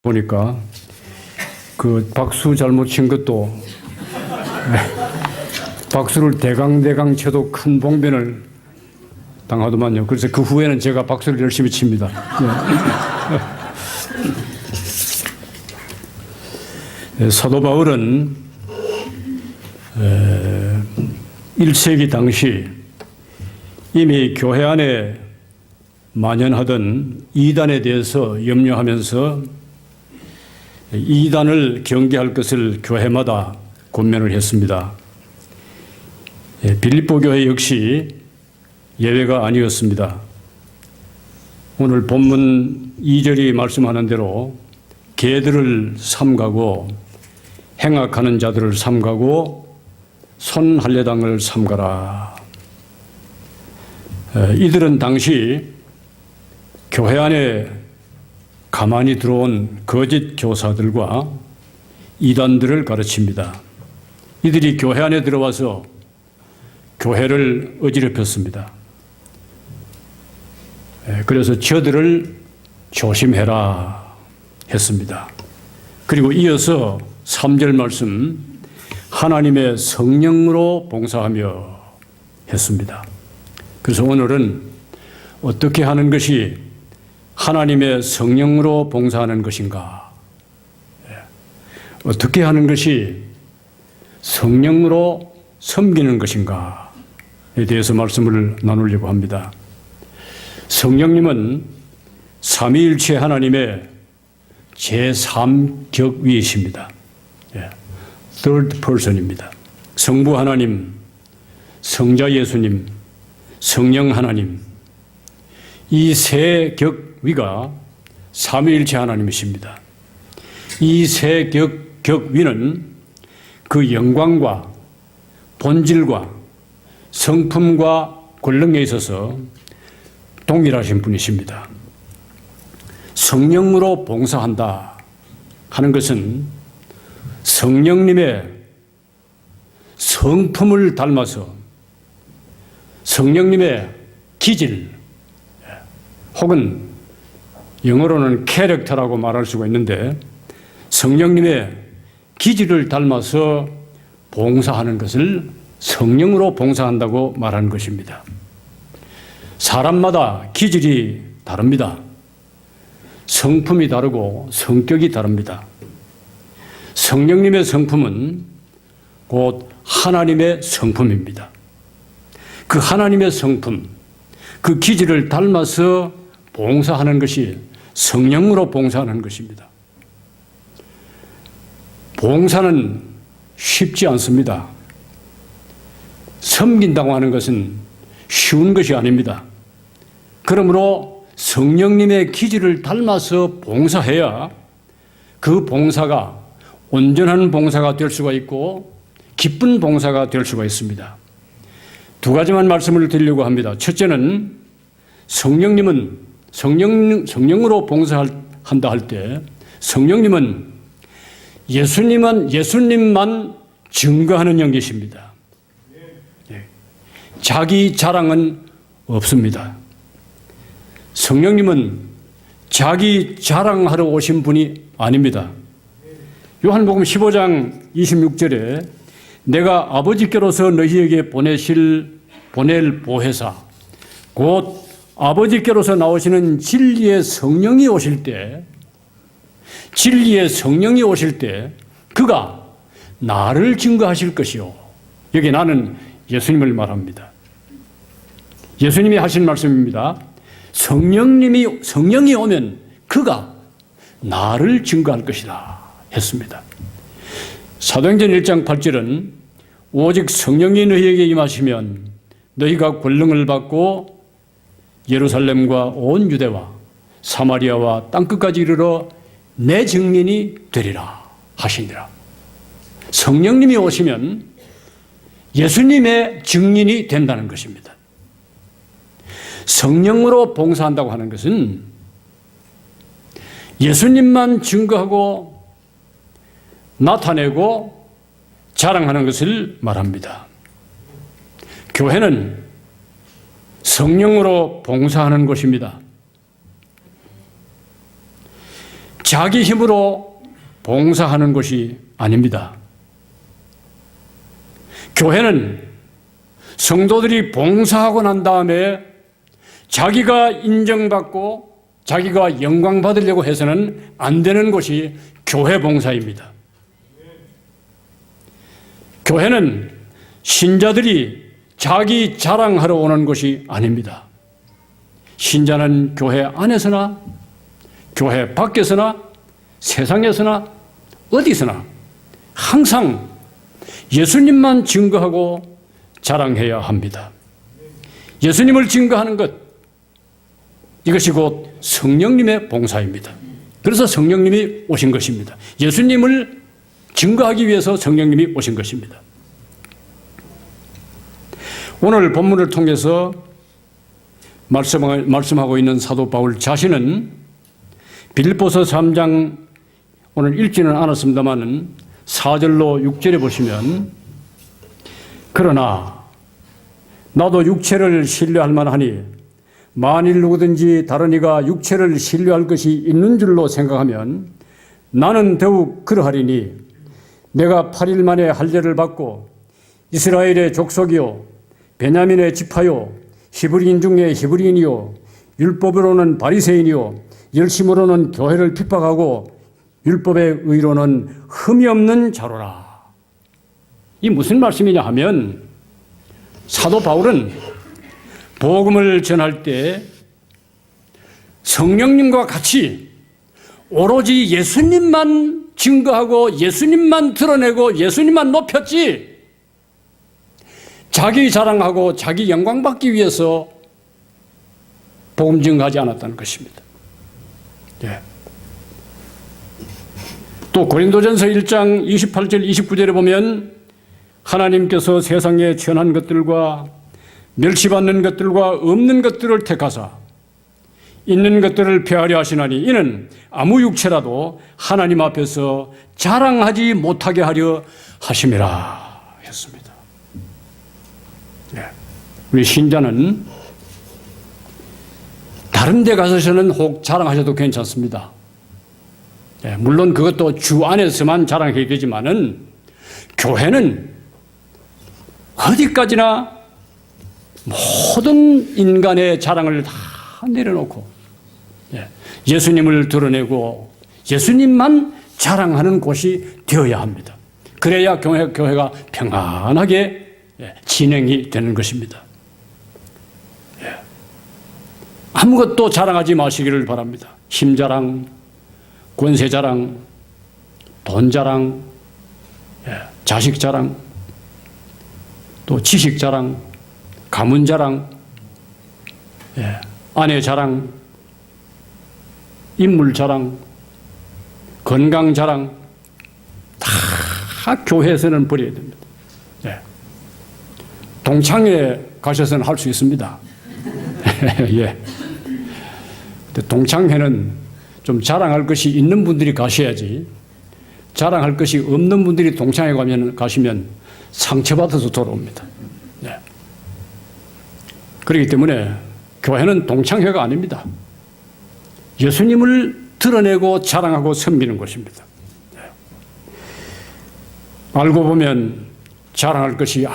보니까 그 박수 잘못 친 것도 박수를 대강대강 쳐도 큰 봉변을 당하더만요. 그래서 그 후에는 제가 박수를 열심히 칩니다. 네. 사도 바울은 1세기 당시 이미 교회 안에 만연하던 이단에 대해서 염려하면서 이단을 경계할 것을 교회마다 권면을 했습니다. 빌립보 교회 역시 예외가 아니었습니다. 오늘 본문 2절이 말씀하는 대로 개들을 삼가고 행악하는 자들을 삼가고 손할례당을 삼가라. 이들은 당시 교회 안에 가만히 들어온 거짓 교사들과 이단들을 가르칩니다. 이들이 교회 안에 들어와서 교회를 어지럽혔습니다. 그래서 저들을 조심해라 했습니다. 그리고 이어서 3절 말씀, 하나님의 성령으로 봉사하며 했습니다. 그래서 오늘은 어떻게 하는 것이 하나님의 성령으로 봉사하는 것인가? 어떻게 하는 것이 성령으로 섬기는 것인가에 대해서 말씀을 나누려고 합니다. 성령님은 삼위일체 하나님의 제3격위이십니다. Third person입니다. 성부 하나님, 성자 예수님, 성령 하나님, 이 세 격위가 삼위일체 하나님이십니다. 이 세 격위는 그 영광과 본질과 성품과 권능에 있어서 동일하신 분이십니다. 성령으로 봉사한다 하는 것은 성령님의 성품을 닮아서 성령님의 기질 혹은 영어로는 캐릭터라고 말할 수가 있는데 성령님의 기질을 닮아서 봉사하는 것을 성령으로 봉사한다고 말하는 것입니다. 사람마다 기질이 다릅니다. 성품이 다르고 성격이 다릅니다. 성령님의 성품은 곧 하나님의 성품입니다. 그 하나님의 성품, 그 기질을 닮아서 봉사하는 것이 성령으로 봉사하는 것입니다. 봉사는 쉽지 않습니다. 섬긴다고 하는 것은 쉬운 것이 아닙니다. 그러므로 성령님의 기질을 닮아서 봉사해야 그 봉사가 온전한 봉사가 될 수가 있고 기쁜 봉사가 될 수가 있습니다. 두 가지만 말씀을 드리려고 합니다. 첫째는 성령으로 봉사한다 할 때 성령님은 예수님만 증거하는 영이십니다. 자기 자랑은 없습니다. 성령님은 자기 자랑하러 오신 분이 아닙니다. 요한복음 15장 26절에 내가 아버지께로서 너희에게 보낼 보혜사 곧 아버지께로서 나오시는 진리의 성령이 오실 때 그가 나를 증거하실 것이요. 여기 나는 예수님을 말합니다. 예수님이 하신 말씀입니다. 성령이 오면 그가 나를 증거할 것이다 했습니다. 사도행전 1장 8절은 오직 성령이 너희에게 임하시면 너희가 권능을 받고 예루살렘과 온 유대와 사마리아와 땅끝까지 이르러 내 증인이 되리라 하시니라. 성령님이 오시면 예수님의 증인이 된다는 것입니다. 성령으로 봉사한다고 하는 것은 예수님만 증거하고 나타내고 자랑하는 것을 말합니다. 교회는 성령으로 봉사하는 것입니다. 자기 힘으로 봉사하는 것이 아닙니다. 교회는 성도들이 봉사하고 난 다음에 자기가 인정받고 자기가 영광 받으려고 해서는 안 되는 것이 교회 봉사입니다. 교회는 신자들이 자기 자랑하러 오는 것이 아닙니다. 신자는 교회 안에서나 교회 밖에서나 세상에서나 어디서나 항상 예수님만 증거하고 자랑해야 합니다. 예수님을 증거하는 것, 이것이 곧 성령님의 봉사입니다. 그래서 성령님이 오신 것입니다. 예수님을 증거하기 위해서 성령님이 오신 것입니다. 오늘 본문을 통해서 말씀하고 있는 사도 바울 자신은 빌립보서 3장, 오늘 읽지는 않았습니다만 4절로 6절에 보시면, 그러나 나도 육체를 신뢰할 만하니 만일 누구든지 다른 이가 육체를 신뢰할 것이 있는 줄로 생각하면 나는 더욱 그러하리니, 내가 8일 만에 할례를 받고 이스라엘의 족속이요 베냐민의 지파요 히브리인 중에 히브리인이요 율법으로는 바리새인이요 열심으로는 교회를 핍박하고 율법의 의로는 흠이 없는 자로라. 이 무슨 말씀이냐 하면, 사도 바울은 복음을 전할 때 성령님과 같이 오로지 예수님만 증거하고 예수님만 드러내고 예수님만 높였지, 자기 자랑하고 자기 영광 받기 위해서 복음 증거하지 않았다는 것입니다. 예. 또 고린도전서 1장 28절 29절에 보면, 하나님께서 세상에 천한 것들과 멸시받는 것들과 없는 것들을 택하사 있는 것들을 폐하려 하시나니 이는 아무 육체라도 하나님 앞에서 자랑하지 못하게 하려 하심이라 했습니다. 네. 우리 신자는 다른 데 가서는 혹 자랑하셔도 괜찮습니다. 네. 물론 그것도 주 안에서만 자랑해야 되지만은, 교회는 어디까지나 모든 인간의 자랑을 다 내려놓고 예수님을 드러내고 예수님만 자랑하는 곳이 되어야 합니다. 그래야 교회가 평안하게 진행이 되는 것입니다. 아무것도 자랑하지 마시기를 바랍니다. 힘자랑, 권세자랑, 돈자랑, 자식자랑, 또 지식자랑, 가문자랑, 아내자랑, 인물자랑, 건강자랑 다 교회에서는 버려야 됩니다. 동창회 가셔서는 할 수 있습니다. 예. 동창회는 좀 자랑할 것이 있는 분들이 가셔야지, 자랑할 것이 없는 분들이 동창회 가시면 상처받아서 돌아옵니다. 네. 그렇기 때문에 교회는 동창회가 아닙니다. 예수님을 드러내고 자랑하고 섬기는 것입니다. 네. 알고 보면 자랑할 것이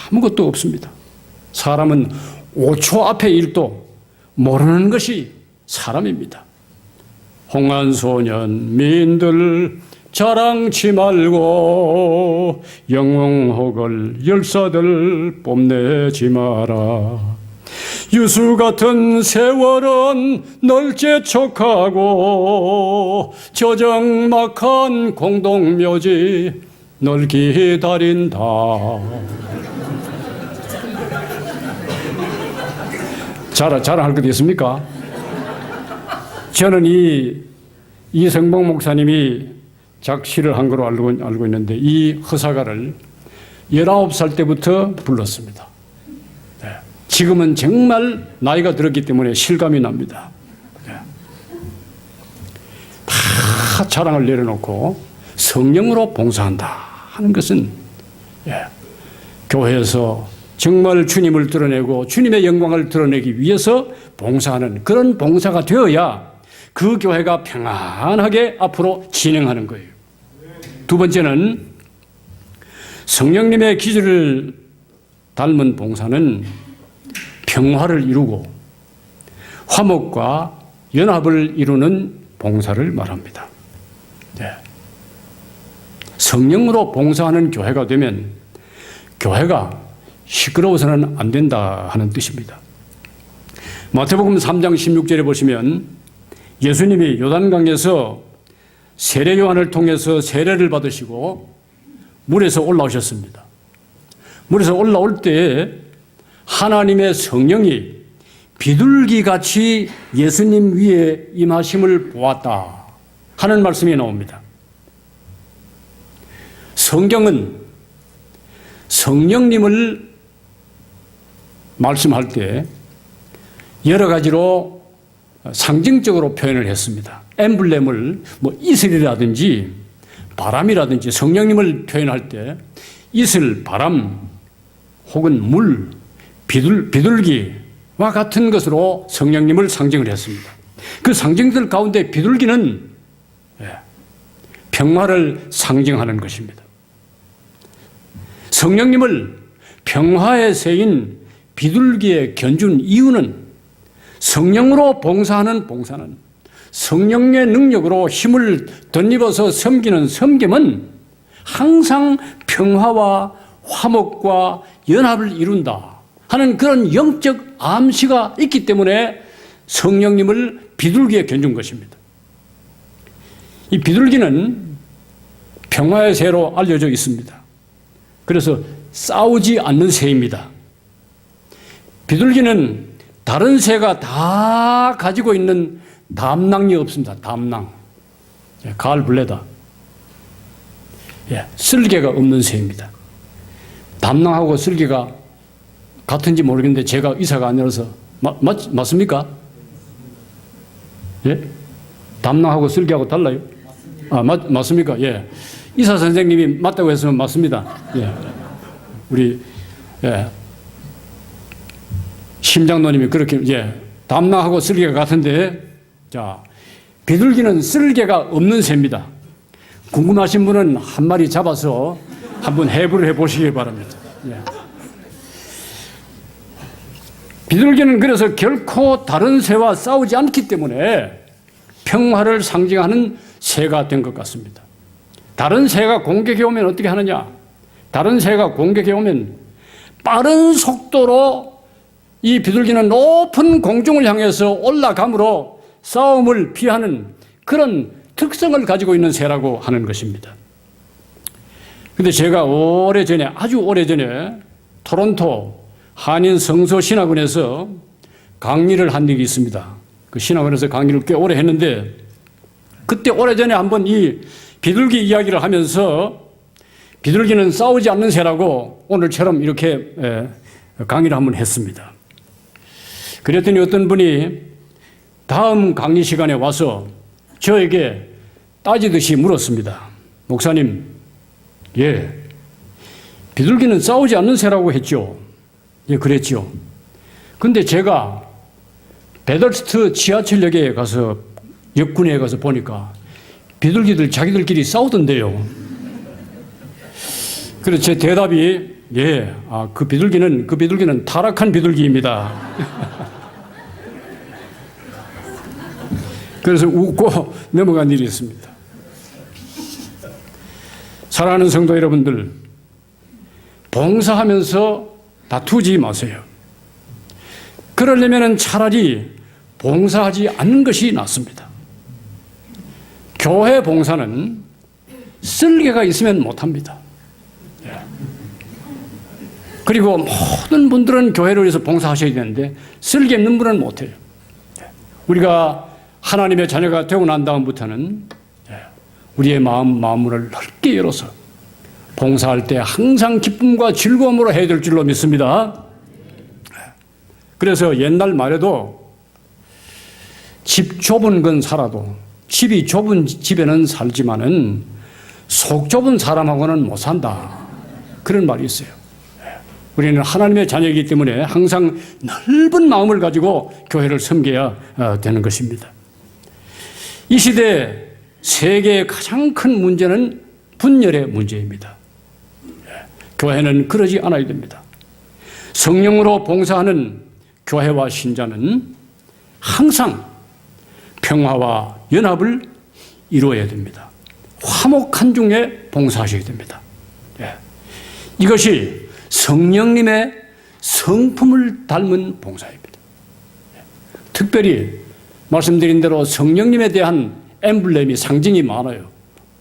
아무것도 없습니다. 사람은 5초 앞의 일도 모르는 것이 사람입니다. 홍안소년 미인들 자랑치 말고 영웅혹을 열사들 뽐내지 마라. 유수 같은 세월은 널 재촉하고 저정막한 공동묘지 널 기다린다. 자랑할 것도 있습니까? 저는 이성봉 목사님이 작시를 한 거로 알고 있는데, 이 허사가를 19살 때부터 불렀습니다. 네. 지금은 정말 나이가 들었기 때문에 실감이 납니다. 네. 다 자랑을 내려놓고 성령으로 봉사한다 하는 것은 교회에서 정말 주님을 드러내고 주님의 영광을 드러내기 위해서 봉사하는 그런 봉사가 되어야 그 교회가 평안하게 앞으로 진행하는 거예요. 두 번째는 성령님의 기질을 닮은 봉사는 평화를 이루고 화목과 연합을 이루는 봉사를 말합니다. 네. 성령으로 봉사하는 교회가 되면 교회가 시끄러워서는 안 된다 하는 뜻입니다. 마태복음 3장 16절에 보시면 예수님이 요단강에서 세례 요한을 통해서 세례를 받으시고 물에서 올라오셨습니다. 물에서 올라올 때 하나님의 성령이 비둘기같이 예수님 위에 임하심을 보았다 하는 말씀이 나옵니다. 성경은 성령님을 말씀할 때 여러 가지로 상징적으로 표현을 했습니다. 엠블렘을 이슬이라든지 바람이라든지 성령님을 표현할 때 이슬, 바람 혹은 물, 비둘기와 같은 것으로 성령님을 상징을 했습니다. 그 상징들 가운데 비둘기는 평화를 상징하는 것입니다. 성령님을 평화의 새인 비둘기에 견준 이유는 성령으로 봉사하는 봉사는 성령의 능력으로 힘을 덧입어서 섬기는 섬김은 항상 평화와 화목과 연합을 이룬다 하는 그런 영적 암시가 있기 때문에 성령님을 비둘기에 견준 것입니다. 이 비둘기는 평화의 새로 알려져 있습니다. 그래서 싸우지 않는 새입니다. 비둘기는 다른 새가 다 가지고 있는 담낭이 없습니다. 담낭. 가을블레다. 쓸개가 없는 새입니다. 담낭하고 쓸개가 같은지 모르겠는데 제가 의사가 아니라서 맞습니까? 예? 담낭하고 쓸개하고 달라요? 맞습니까? 예. 의사 선생님이 맞다고 했으면 맞습니다. 예. 우리 심장노님이 그렇게 담낭하고 쓸개가 같은데, 자, 비둘기는 쓸개가 없는 새입니다. 궁금하신 분은 한 마리 잡아서 한번 해부를 해보시기 바랍니다. 예. 비둘기는 그래서 결코 다른 새와 싸우지 않기 때문에 평화를 상징하는 새가 된 것 같습니다. 다른 새가 공격해 오면 어떻게 하느냐? 다른 새가 공격해 오면 빠른 속도로 이 비둘기는 높은 공중을 향해서 올라감으로 싸움을 피하는 그런 특성을 가지고 있는 새라고 하는 것입니다. 그런데 제가 아주 오래전에 토론토 한인 성서신학원에서 강의를 한 적이 있습니다. 그 신학원에서 강의를 꽤 오래 했는데 그때 오래전에 한번 이 비둘기 이야기를 하면서 비둘기는 싸우지 않는 새라고 오늘처럼 이렇게 강의를 한번 했습니다. 그랬더니 어떤 분이 다음 강의 시간에 와서 저에게 따지듯이 물었습니다. 목사님, 비둘기는 싸우지 않는 새라고 했죠? 예, 그랬죠. 근데 제가 베덜스트 지하철역에 가서 역군에 가서 보니까 비둘기들 자기들끼리 싸우던데요. 그래서 제 대답이 그 비둘기는 타락한 비둘기입니다. 그래서 웃고 넘어간 일이 있습니다. 사랑하는 성도 여러분들, 봉사하면서 다투지 마세요. 그러려면 차라리 봉사하지 않는 것이 낫습니다. 교회 봉사는 쓸개가 있으면 못합니다. 그리고 모든 분들은 교회를 위해서 봉사하셔야 되는데 쓸개 없는 분은 못해요. 우리가 하나님의 자녀가 되고 난 다음부터는 우리의 마음문을 넓게 열어서 봉사할 때 항상 기쁨과 즐거움으로 해야 될 줄로 믿습니다. 그래서 옛날 말에도 집 좁은 건 살아도 집이 좁은 집에는 살지만은 속 좁은 사람하고는 못 산다. 그런 말이 있어요. 우리는 하나님의 자녀이기 때문에 항상 넓은 마음을 가지고 교회를 섬겨야 되는 것입니다. 이 시대 세계의 가장 큰 문제는 분열의 문제입니다. 교회는 그러지 않아야 됩니다. 성령으로 봉사하는 교회와 신자는 항상 평화와 연합을 이루어야 됩니다. 화목한 중에 봉사하셔야 됩니다. 이것이 성령님의 성품을 닮은 봉사입니다. 특별히 말씀드린 대로 성령님에 대한 엠블렘이 상징이 많아요.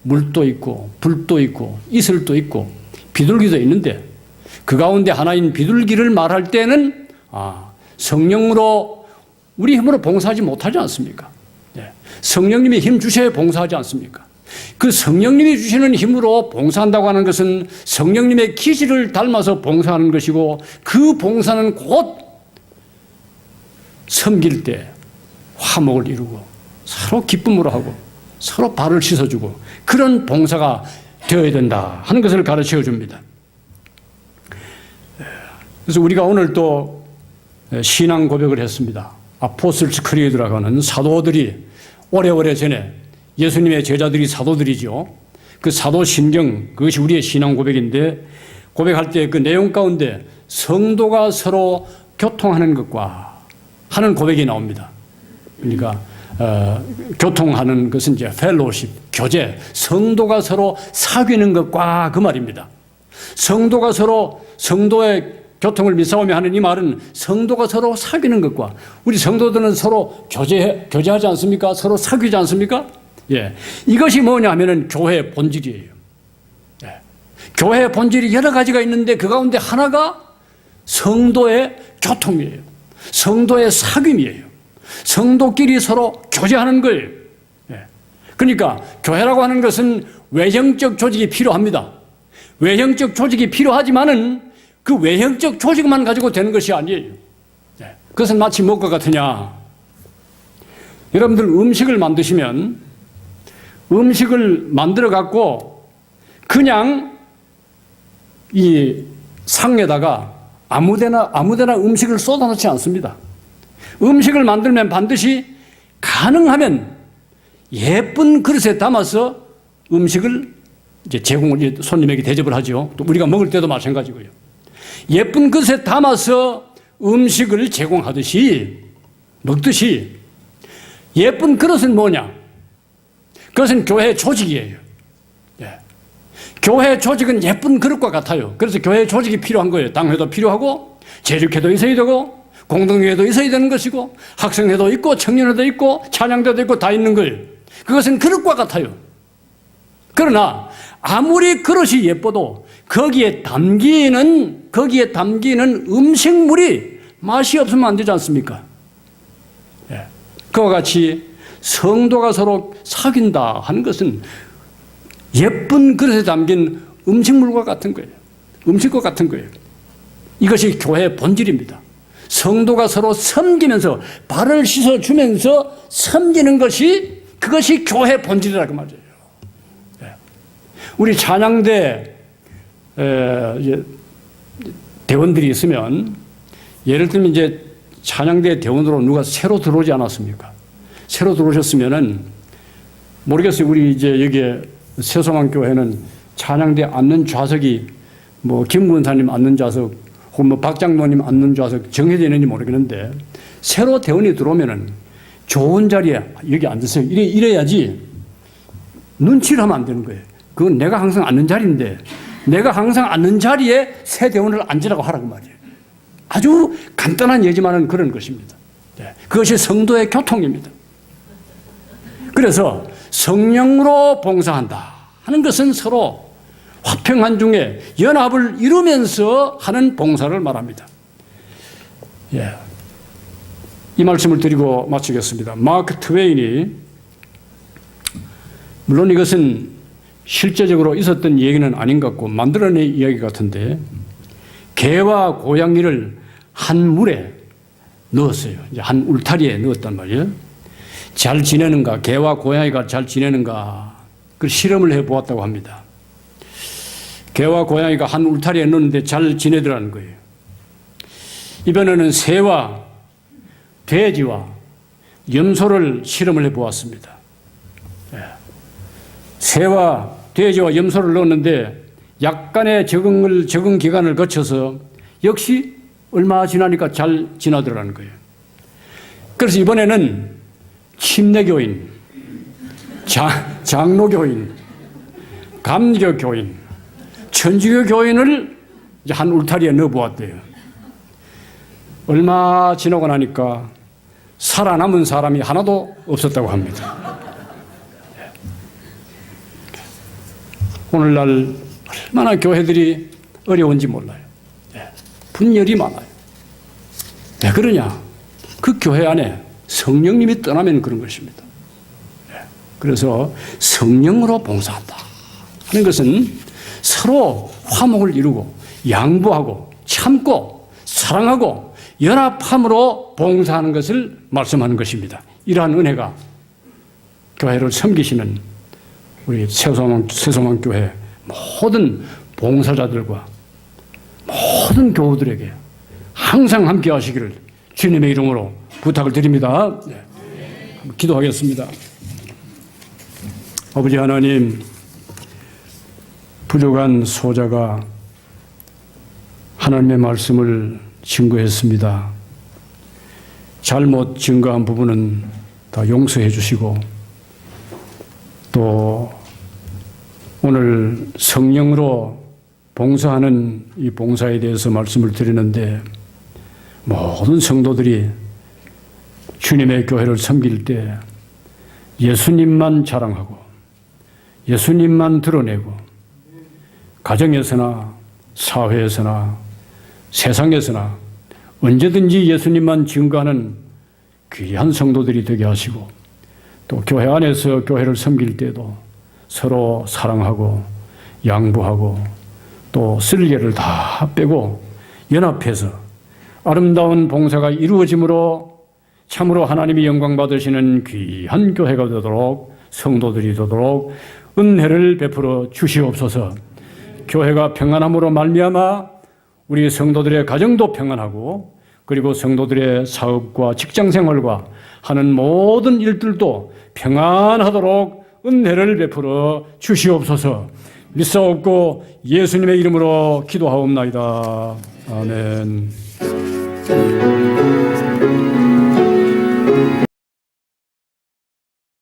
물도 있고 불도 있고 이슬도 있고 비둘기도 있는데 그 가운데 하나인 비둘기를 말할 때는 성령으로 우리 힘으로 봉사하지 못하지 않습니까? 성령님이 힘 주셔야 봉사하지 않습니까? 그 성령님이 주시는 힘으로 봉사한다고 하는 것은 성령님의 기질을 닮아서 봉사하는 것이고 그 봉사는 곧 섬길 때 화목을 이루고 서로 기쁨으로 하고 서로 발을 씻어주고 그런 봉사가 되어야 된다 하는 것을 가르쳐 줍니다. 그래서 우리가 오늘 또 신앙 고백을 했습니다. 아포슬스 크리드라고 하는 사도들이 오래오래 전에 예수님의 제자들이 사도들이죠. 그 사도 신경 그것이 우리의 신앙 고백인데 고백할 때 그 내용 가운데 성도가 서로 교통하는 것과 하는 고백이 나옵니다. 그러니까 교통하는 것은 이제 펠로십, 교제, 성도가 서로 사귀는 것과 그 말입니다. 성도가 서로 성도의 교통을 미사오며 하는 이 말은 성도가 서로 사귀는 것과 우리 성도들은 서로 교제하지 않습니까? 서로 사귀지 않습니까? 이것이 뭐냐 하면은 교회의 본질이에요. 교회의 본질이 여러 가지가 있는데 그 가운데 하나가 성도의 교통이에요. 성도의 사귐이에요. 성도끼리 서로 교제하는 거예요. 그러니까 교회라고 하는 것은 외형적 조직이 필요합니다. 외형적 조직이 필요하지만은 그 외형적 조직만 가지고 되는 것이 아니에요. 그것은 마치 무엇과 같으냐. 여러분들 음식을 만드시면 음식을 만들어 갖고 그냥 이 상에다가 아무데나 음식을 쏟아놓지 않습니다. 음식을 만들면 반드시 가능하면 예쁜 그릇에 담아서 음식을 이제 손님에게 대접을 하죠. 또 우리가 먹을 때도 마찬가지고요. 예쁜 그릇에 담아서 음식을 제공하듯이 먹듯이 예쁜 그릇은 뭐냐? 그것은 교회 조직이에요. 교회 조직은 예쁜 그릇과 같아요. 그래서 교회 조직이 필요한 거예요. 당회도 필요하고 제육회도 있어야 되고 공동회도 있어야 되는 것이고 학생회도 있고 청년회도 있고 찬양대도 있고 다 있는 거예요. 그것은 그릇과 같아요. 그러나 아무리 그릇이 예뻐도 거기에 담기는 음식물이 맛이 없으면 안 되지 않습니까? 그와 같이 성도가 서로 사귄다 하는 것은 예쁜 그릇에 담긴 음식물과 같은 거예요. 음식과 같은 거예요. 이것이 교회의 본질입니다. 성도가 서로 섬기면서 발을 씻어주면서 섬기는 것이 그것이 교회의 본질이라고 말이에요. 우리 찬양대 대원들이 있으면 예를 들면 이제 찬양대 대원으로 누가 새로 들어오지 않았습니까? 새로 들어오셨으면은 모르겠어요. 우리 이제 여기에 세소망교회는 찬양대 앉는 좌석이 뭐 김군사님 앉는 좌석 혹은 뭐 박장로님 앉는 좌석 정해져 있는지 모르겠는데 새로 대원이 들어오면은 좋은 자리에 여기 앉으세요. 이래야지 눈치를 하면 안 되는 거예요. 그건 내가 항상 앉는 자리인데 내가 항상 앉는 자리에 새 대원을 앉으라고 하라고 말이에요. 아주 간단한 예지만은 그런 것입니다. 그것이 성도의 교통입니다. 그래서 성령으로 봉사한다 하는 것은 서로 화평한 중에 연합을 이루면서 하는 봉사를 말합니다. 이 말씀을 드리고 마치겠습니다. 마크 트웨인이 물론 이것은 실제적으로 있었던 얘기는 아닌 것 같고 만들어낸 이야기 같은데 개와 고양이를 한 물에 넣었어요. 이제 한 울타리에 넣었단 말이에요. 잘 지내는가, 개와 고양이가 잘 지내는가 그 실험을 해보았다고 합니다. 개와 고양이가 한 울타리에 넣었는데 잘 지내더라는 거예요. 이번에는 새와 돼지와 염소를 실험을 해보았습니다. 새와 돼지와 염소를 넣었는데 약간의 적응 기간을 거쳐서 역시 얼마 지나니까 잘 지나더라는 거예요. 그래서 이번에는 침례교인, 장로교인, 감리교교인, 천주교교인을 이제 한 울타리에 넣어보았대요. 얼마 지나고 나니까 살아남은 사람이 하나도 없었다고 합니다. 오늘날 얼마나 교회들이 어려운지 몰라요. 분열이 많아요. 왜 그러냐? 그 교회 안에 성령님이 떠나면 그런 것입니다. 그래서 성령으로 봉사한다 하는 것은 서로 화목을 이루고 양보하고 참고 사랑하고 연합함으로 봉사하는 것을 말씀하는 것입니다. 이러한 은혜가 교회를 섬기시는 우리 새소망교회 모든 봉사자들과 모든 교우들에게 항상 함께 하시기를 주님의 이름으로 부탁을 드립니다. 네. 기도하겠습니다. 아버지 하나님, 부족한 소자가 하나님의 말씀을 증거했습니다. 잘못 증거한 부분은 다 용서해 주시고, 또 오늘 성령으로 봉사하는 이 봉사에 대해서 말씀을 드리는데, 모든 성도들이 주님의 교회를 섬길 때 예수님만 자랑하고 예수님만 드러내고 가정에서나 사회에서나 세상에서나 언제든지 예수님만 증거하는 귀한 성도들이 되게 하시고, 또 교회 안에서 교회를 섬길 때도 서로 사랑하고 양보하고 또 쓸개를 다 빼고 연합해서 아름다운 봉사가 이루어짐으로 참으로 하나님이 영광 받으시는 귀한 교회가 되도록, 성도들이 되도록 은혜를 베풀어 주시옵소서. 교회가 평안함으로 말미암아 우리 성도들의 가정도 평안하고, 그리고 성도들의 사업과 직장생활과 하는 모든 일들도 평안하도록 은혜를 베풀어 주시옵소서. 믿사옵고 예수님의 이름으로 기도하옵나이다. 아멘.